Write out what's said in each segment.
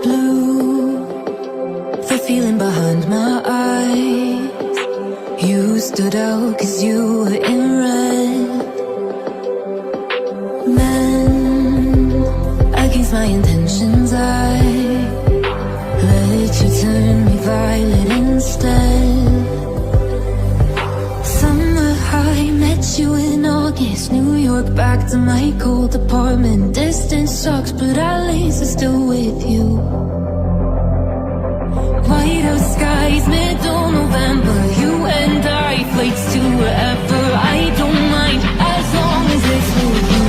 Blue, the feeling behind my eyes. You stood out 'cause you were in red. Men, against my intentions, I let you turn me violet instead. Summer high, met you in August. New York, back to my cold apartment. Distance sucks, but at least I'm still with you. White out skies, middle November. You and I, flights to wherever. I don't mind, as long as it's with you.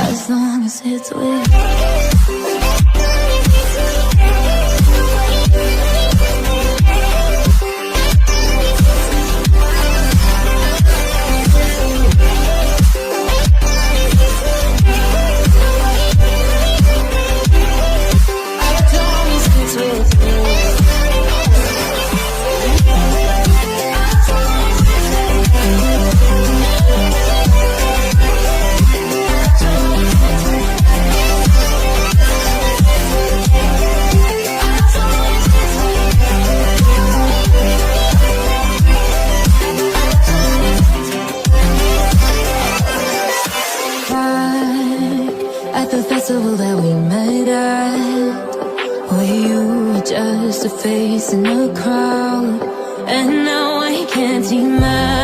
As long as it's with you. At the festival that we met at, where you were just a face in the crowd, and now I can't imagine